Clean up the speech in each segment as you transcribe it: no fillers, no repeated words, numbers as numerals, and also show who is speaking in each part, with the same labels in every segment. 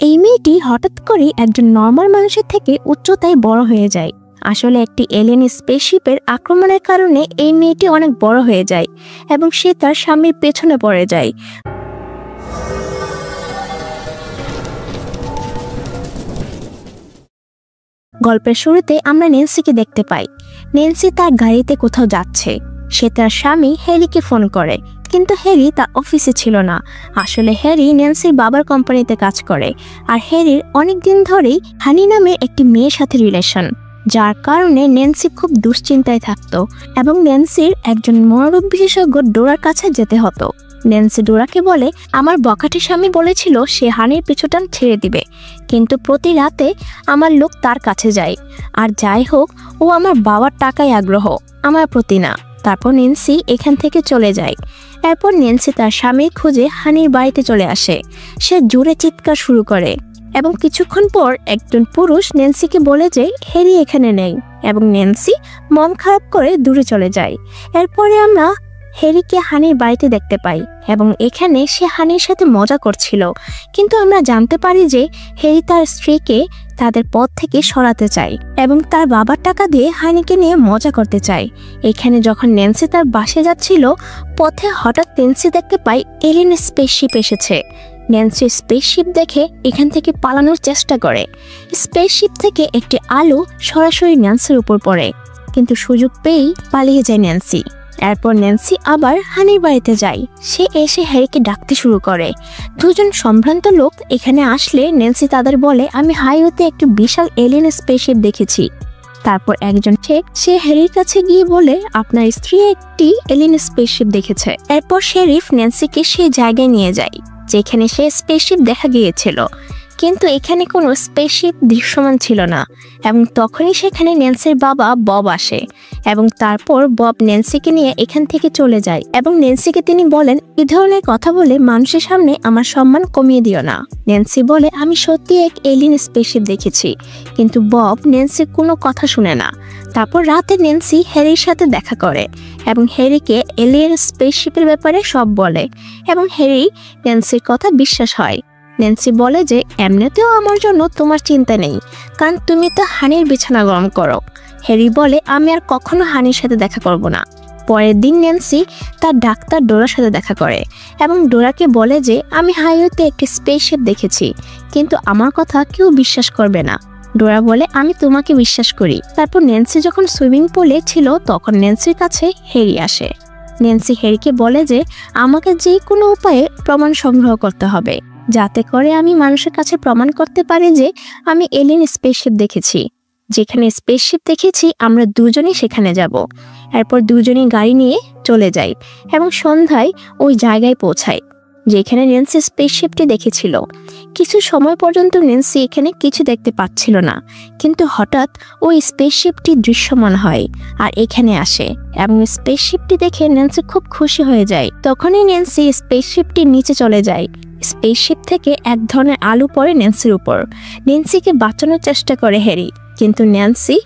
Speaker 1: এই মেয়েটি হঠাৎ করে একজন নর্মাল মানুষের থেকে উচ্চতায় বড় হয়ে যায়। আসলে একটি এলিয়েন স্পেসশিপের আক্রমণের কারণে এই মেয়েটি অনেক বড় হয়ে যায় এবং সে তার স্বামীর পেছনে পড়ে যায়। গল্পের শুরুতে আমরা ন্যান্সিকে দেখতে পাই। ন্যান্সি তার গাড়িতে কোথাও যাচ্ছে। সে তার স্বামী হ্যারিকে ফোন করে, কিন্তু হ্যারি তার অফিসে ছিল না। আসলে হ্যারি ন্যান্সির বাবার কোম্পানিতে কাজ করে, আর হ্যারির অনেক দিন ধরেই হানি নামের একটি মেয়ের সাথে রিলেশন, যার কারণে ন্যান্সি খুব দুশ্চিন্তায় থাকতো এবং ন্যান্সির একজন মনোরোগ বিশেষজ্ঞ ডোরার কাছে যেতে হতো। ন্যান্সি ডোরাকে বলে, আমার বখাটে স্বামী বলেছিল সে হানির পিছুটান ছেড়ে দিবে, কিন্তু প্রতি রাতে আমার লোক তার কাছে যায়, আর যাই হোক ও আমার বাবার টাকায় আগ্রহ, আমার প্রতি না। তারপর ন্যান্সি এখান থেকে চলে যায়। এরপর ন্যান্সি তার স্বামীর খোঁজে হানির বাড়িতে চলে আসে। সে জোরে চিৎকার শুরু করে এবং কিছুক্ষণ পর একজন পুরুষ ন্যান্সিকে বলে যে হ্যারি এখানে নেই, এবং ন্যান্সি মন খারাপ করে দূরে চলে যায়। এরপরে আমরা হ্যারিকে হানির বাড়িতে দেখতে পাই এবং এখানে সে হানির সাথে মজা করছিল, কিন্তু আমরা জানতে পারি যে হ্যারি তার স্ত্রীকে তাদের পথ থেকে সরাতে চায় এবং তার বাবার টাকা দিয়ে হানিকে নিয়ে মজা করতে চায়। এখানে যখন ন্যান্সি তার বাসে যাচ্ছিল, পথে হঠাৎ ন্যান্সি দেখতে পাই এলিয়েন স্পেসশিপ এসেছে। ন্যান্সি স্পেসশিপ দেখে এখান থেকে পালানোর চেষ্টা করে। স্পেসশিপ থেকে একটি আলো সরাসরি ন্যান্সির উপর পড়ে, কিন্তু সুযোগ পেয়েই পালিয়ে যায় ন্যান্সি। এরপর ন্যান্সি আবার হানির বাড়িতে যায়। সে এসে হ্যারিকে ডাকতে শুরু করে। দুজন সম্ভ্রান্ত লোক এখানে আসলে ন্যান্সি তাদের বলে, আমি হাইওয়েতে একটি বিশাল এলিয়েন স্পেসশিপ দেখেছি। তারপর একজন সে হ্যারির কাছে গিয়ে বলে, আপনার স্ত্রী একটি এলিয়েন স্পেসশিপ দেখেছে। এরপর শেরিফ ন্যান্সিকে সেই জায়গায় নিয়ে যায় যেখানে সে স্পেসশিপ দেখা গিয়েছিল, কিন্তু এখানে কোনো স্পেসশিপ দৃশ্যমান ছিল না। এবং তখনই সেখানে ন্যান্সির বাবা বব আসে এবং তারপর বব ন্যান্সিকে নিয়ে এখান থেকে চলে যায় এবং ন্যান্সিকে তিনি বলেন, এই ধরনের কথা বলে মানুষের সামনে আমার সম্মান কমিয়ে দিও না। ন্যান্সি বলে, আমি সত্যি এক এলিয়েন স্পেসশিপ দেখেছি, কিন্তু বব ন্যান্সির কোনো কথা শুনে না। তারপর রাতে ন্যান্সি হ্যারির সাথে দেখা করে এবং হ্যারিকে এলিয়েন স্পেসশিপের ব্যাপারে সব বলে এবং হ্যারি ন্যান্সির কথা বিশ্বাস হয়। ন্যান্সি বলে যে এমনিতেও আমার জন্য তোমার চিন্তা নেই, কারণ তুমি তো হানির বিছানা গরম করো। হ্যারি বলে, আমি আর কখনো হানির সাথে দেখা করব না। পরের দিন ন্যান্সি তার ডাক্তার ডোরার সাথে দেখা করে এবং ডোরাকে বলে যে আমি হাইওয়েতে একটি স্পেসশিপ দেখেছি, কিন্তু আমার কথা কেউ বিশ্বাস করবে না। ডোরা বলে, আমি তোমাকে বিশ্বাস করি। তারপর ন্যান্সি যখন সুইমিং পুলে ছিল তখন ন্যান্সির কাছে হ্যারি আসে। ন্যান্সি হ্যারিকে বলে যে আমাকে যে কোনো উপায়ে প্রমাণ সংগ্রহ করতে হবে, যাতে করে আমি মানুষের কাছে প্রমাণ করতে পারি যে আমি এলিয়েন স্পেসশিপ দেখেছি। যেখানে স্পেসশিপ দেখেছি আমরা দুজনেই সেখানে যাব। এরপর দুজনেই গাড়ি নিয়ে চলে যাই এবং সন্ধ্যায় ওই জায়গায় পৌঁছাই যেখানে ন্যান্সি স্পেসশিপটি দেখেছিল। কিছু সময় পর্যন্ত ন্যান্সি এখানে কিছু দেখতে পাচ্ছিল না, কিন্তু হঠাৎ ওই স্পেসশিপটি দৃশ্যমান হয় আর এখানে আসে এবং স্পেসশিপটি দেখে ন্যান্সি খুব খুশি হয়ে যায়। তখনই ন্যান্সি স্পেসশিপটির নিচে চলে যায়। স্পেসশিপ থেকে এক ধরনের আলো পড়ে ন্যান্সির উপর। ন্যান্সিকে বাঁচানোর চেষ্টা করে হ্যারি, কিন্তু ন্যান্সি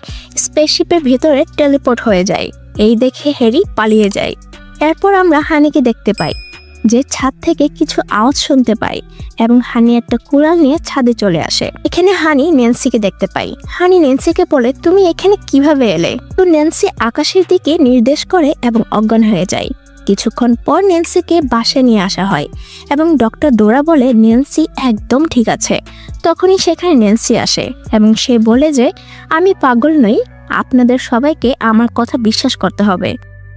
Speaker 1: স্পেসশিপের ভিতরে টেলিপোর্ট হয়ে যায়। এই দেখে হ্যারি পালিয়ে যায়। এরপর আমরা হানিকে দেখতে পাই যে ছাদ থেকে কিছু আওয়াজ শুনতে পাই এবং হানি একটা কুড়াল নিয়ে ছাদে চলে আসে। এখানে হানি ন্যান্সিকে দেখতে পাই। হানি ন্যান্সিকে বলে, তুমি এখানে কিভাবে এলে? তো ন্যান্সি আকাশের দিকে নির্দেশ করে এবং অজ্ঞান হয়ে যায়। কিছুক্ষণ পর ন্যান্সিকে বাসায় নিয়ে আসা হয় এবং ডক্টর ডোরা বলে ন্যান্সি একদম ঠিক আছে। তখনই সেখানে ন্যান্সি আসে এবং সে বলে যে আমি পাগল নই, আপনাদের সবাইকে আমার কথা বিশ্বাস করতে হবে।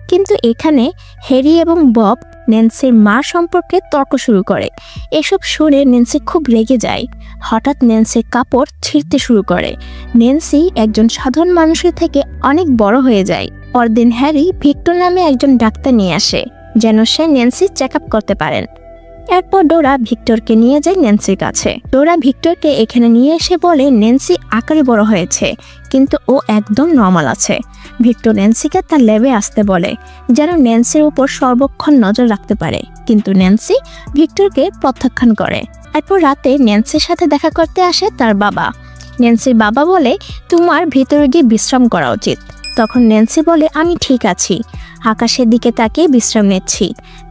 Speaker 1: কিন্তু এখানে হ্যারি এবং বব ন্যান্সির মা সম্পর্কে তর্ক শুরু করে। এসব শুনে ন্যান্সি খুব রেগে যায়। হঠাৎ ন্যান্সির কাপড় ছিঁড়তে শুরু করে। ন্যান্সি একজন সাধারণ মানুষের থেকে অনেক বড় হয়ে যায়। পরদিন হ্যারি ভিক্টর নামে একজন ডাক্তার নিয়ে আসে যেন সে ন্যান্সি চেক আপ করতে পারেন। এরপর ডোরা ভিক্টরকে নিয়ে যায় ন্যান্সির কাছে। ডোরা ভিক্টরকে এখানে নিয়ে এসে বলে ন্যান্সি আকারে বড় হয়েছে, কিন্তু ও একদম নর্মাল আছে। ভিক্টর ন্যান্সিকে তার ল্যাবে আসতে বলে যেন ন্যান্সির উপর সর্বক্ষণ নজর রাখতে পারে, কিন্তু ন্যান্সি ভিক্টরকে প্রত্যাখ্যান করে। এরপর রাতে ন্যান্সির সাথে দেখা করতে আসে তার বাবা। ন্যান্সির বাবা বলে তোমার ভিতরে গিয়ে বিশ্রাম করা উচিত। তখন ন্যান্সি বলে আমি ঠিক আছি, আকাশের দিকে তাকিয়ে বিশ্রাম নিচ্ছি।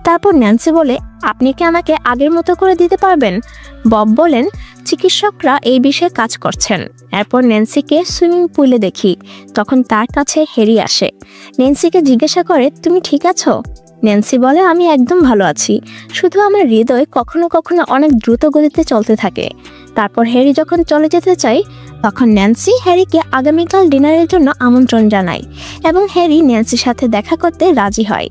Speaker 1: তারপর ন্যান্সি বলে আপনি কি আমাকে আগের মতো করে দিতে পারবেন? বব বলেন চিকিৎসকরা এই বিষয়ে কাজ করছেন। এরপর ন্যান্সিকে সুইমিং পুলে দেখি, তখন তার কাছে হ্যারি আসে। ন্যান্সিকে জিজ্ঞাসা করে, তুমি ঠিক আছো? ন্যান্সি বলে, আমি একদম ভালো আছি, শুধু আমার হৃদয় কখনো কখনো অনেক দ্রুত গতিতে চলতে থাকে। তারপর হ্যারি যখন চলে যেতে চায়, তখন ন্যান্সি হ্যারিকে আগামীকাল ডিনারের জন্য আমন্ত্রণ জানায় এবং হ্যারি ন্যান্সির সাথে দেখা করতে রাজি হয়।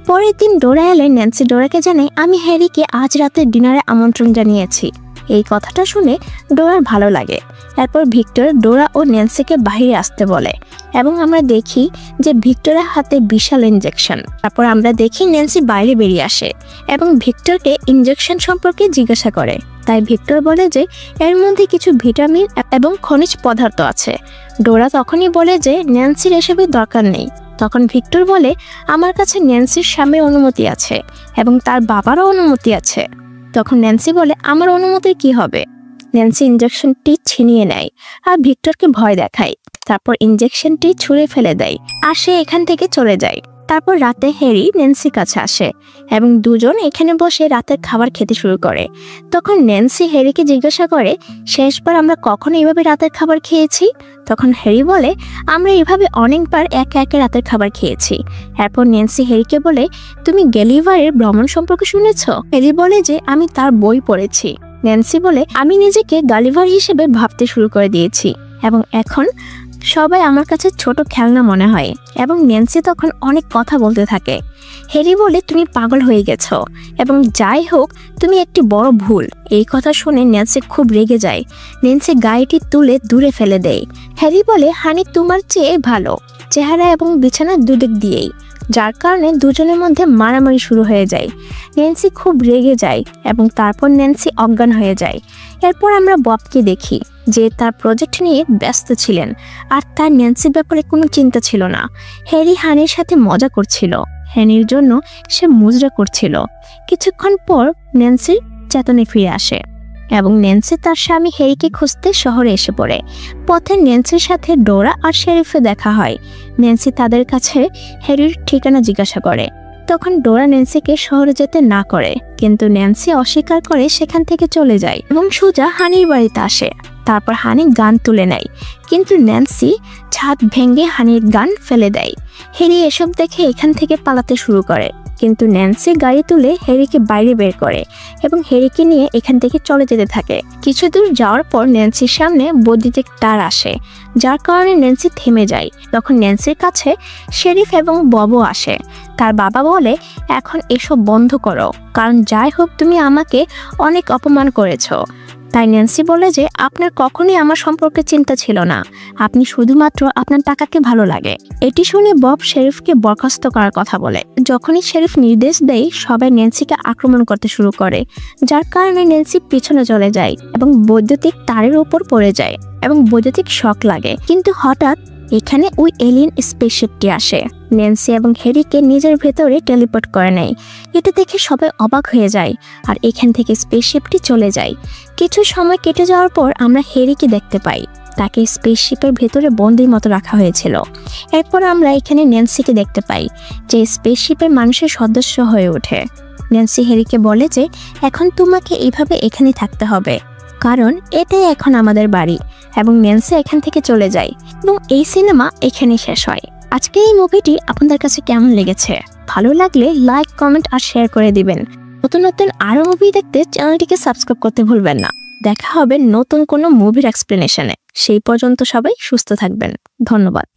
Speaker 1: পরের দিন ডোরা এলে ন্যান্সি ডোরাকে জানায়, আমি হ্যারিকে আজ রাতে ডিনারে আমন্ত্রণ জানিয়েছি। এই কথাটা শুনে ডোরার ভালো লাগে। এরপর ভিক্টর ডোরা ও ন্যান্সিকে বাইরে আসতে বলে এবং আমরা দেখি যে ভিক্টরের হাতে বিশাল ইনজেকশন। তারপর আমরা দেখি ন্যান্সি বাইরে বেরিয়ে আসে এবং ভিক্টরকে ইনজেকশন সম্পর্কে জিজ্ঞাসা করে। তাই ভিক্টর বলে যে এর মধ্যে কিছু ভিটামিন এবং খনিজ পদার্থ আছে। ডোরা তখনই বলে যে ন্যান্সির এসবের দরকার নেই। তখন ভিক্টর বলে, আমার কাছে ন্যান্সির স্বামীর অনুমতি আছে এবং তার বাবারও অনুমতি আছে। তখন ন্যান্সি বলে, আমার অনুমতির কি হবে? ন্যান্সি ইনজেকশনটি ছিনিয়ে নেয় আর ভিক্টরকে ভয় দেখায়। তারপর ইনজেকশনটি ছুঁড়ে ফেলে দেয় আর সে এখান থেকে চলে যায়। তারপর রাতে হ্যারি ন্যান্সির কাছে আসে এবং দুজন এখানে বসে রাতের খাবার খেতে শুরু করে। তখন ন্যান্সি হ্যারিকে জিজ্ঞাসা করে, শেষবার আমরা কখন এইভাবে রাতের খাবার খেয়েছি? তখন হ্যারি বলে, আমরা এইভাবে অনেকবার একে একে রাতের খাবার খেয়েছি। এরপর ন্যান্সি হ্যারিকে বলে, তুমি গ্যালিভারের ভ্রমণ সম্পর্কে শুনেছ? হ্যারি বলে যে আমি তার বই পড়েছি। ন্যান্সি বলে, আমি নিজেকে গালিভার হিসেবে ভাবতে শুরু করে দিয়েছি এবং এখন সবাই আমার কাছে ছোট খেলনা মনে হয়। এবং ন্যান্সি তখন অনেক কথা বলতে থাকে। হ্যারি বলে, তুমি পাগল হয়ে গেছো এবং যাই হোক তুমি একটি বড় ভুল। এই কথা শুনে ন্যান্সি খুব রেগে যায়। ন্যান্সি গাড়িটি তুলে দূরে ফেলে দেয়। হ্যারি বলে, হানি তোমার চেয়ে ভালো চেহারা এবং বিছানার দুদিক দিয়েই, যার কারণে দুজনের মধ্যে মারামারি শুরু হয়ে যায়। ন্যান্সি খুব রেগে যায় এবং তারপর ন্যান্সি অজ্ঞান হয়ে যায়। এরপর আমরা ববকে দেখি যে তার প্রজেক্ট নিয়ে ব্যস্ত ছিলেন আর তার ন্যান্সির ব্যাপারে কোনো চিন্তা ছিল না। হ্যারি হানির সাথে মজা করছিল, হ্যানির জন্য সে মুজরা করছিল। কিছুক্ষণ পর ন্যান্সির চেতনে ফিরে আসে এবং ন্যান্সি তার স্বামী হ্যারিকে খুঁজতে শহরে এসে পড়ে। পথে ন্যান্সির সাথে ডোরা আর শেরিফে দেখা হয়। ন্যান্সি তাদের কাছে হ্যারির ঠিকানা জিজ্ঞাসা করে। তখন ডোরা ন্যান্সিকে শহরে যেতে না করে, কিন্তু ন্যান্সি অস্বীকার করে সেখান থেকে চলে যায় এবং সোজা হানির বাড়িতে আসে। তারপর হানি গান তুলে নেয়, কিন্তু ন্যান্সি ছাদ ভেঙে হানির গান ফেলে দেয়। হ্যারি এসব দেখে এখান থেকে পালাতে শুরু করে, কিন্তু ন্যান্সি গাড়ি তুলে হ্যারিকে বাইরে বের করে এবং হ্যারিকে নিয়ে এখান থেকে চলে যেতে থাকে। কিছু দূর যাওয়ার পর ন্যান্সির সামনে বৈদ্যুতিক তার আসে, যার কারণে ন্যান্সি থেমে যায়। তখন ন্যান্সির কাছে শেরিফ এবং ববও আসে। তার বাবা বলে, এখন এসব বন্ধ করো, কারণ যাই হোক তুমি আমাকে অনেক অপমান করেছো। তাই ন্যান্সি বলে যে আপনার কখনোই আমার সম্পর্কে চিন্তা ছিল না, আপনি শুধুমাত্র আপনার টাকাকে ভালো লাগে। এটি শুনে বব শেরিফকে বরখাস্ত করার কথা বলে। যখনই শেরিফ নির্দেশ দেয়, সবাই ন্যান্সিকে আক্রমণ করতে শুরু করে, যার কারণে ন্যান্সি পিছনে চলে যায় এবং বৈদ্যুতিক তারের উপর পড়ে যায় এবং বৈদ্যুতিক শক লাগে। কিন্তু হঠাৎ এখানে ওই এলিয়েন স্পেসশিপটি আসে। ন্যান্সি এবং হ্যারিকে নিজের ভেতরে টেলিপোর্ট করে নেয়। এটা দেখে সবাই অবাক হয়ে যায় আর এখান থেকে স্পেসশিপটি চলে যায়। কিছু সময় কেটে যাওয়ার পর আমরা হ্যারিকে দেখতে পাই, তাকে স্পেসশিপের ভেতরে বন্দির মতো রাখা হয়েছিল। এরপর আমরা এখানে ন্যান্সিকে দেখতে পাই, যে স্পেসশিপের মানুষের সদস্য হয়ে ওঠে। ন্যান্সি হ্যারিকে বলে যে এখন তোমাকে এইভাবে এখানে থাকতে হবে, কারণ এটাই এখন আমাদের বাড়ি। এবং ন্যান্সি এখান থেকে চলে যায় এবং এই সিনেমা এখানেই শেষ হয়। আজকে এই মুভিটি আপনাদের কাছে কেমন লেগেছে? ভালো লাগলে লাইক, কমেন্ট আর শেয়ার করে দিবেন। নতুন নতুন আরও মুভি দেখতে চ্যানেলটিকে সাবস্ক্রাইব করতে ভুলবেন না। দেখা হবে নতুন কোনো মুভির এক্সপ্লেনেশনে। সেই পর্যন্ত সবাই সুস্থ থাকবেন। ধন্যবাদ।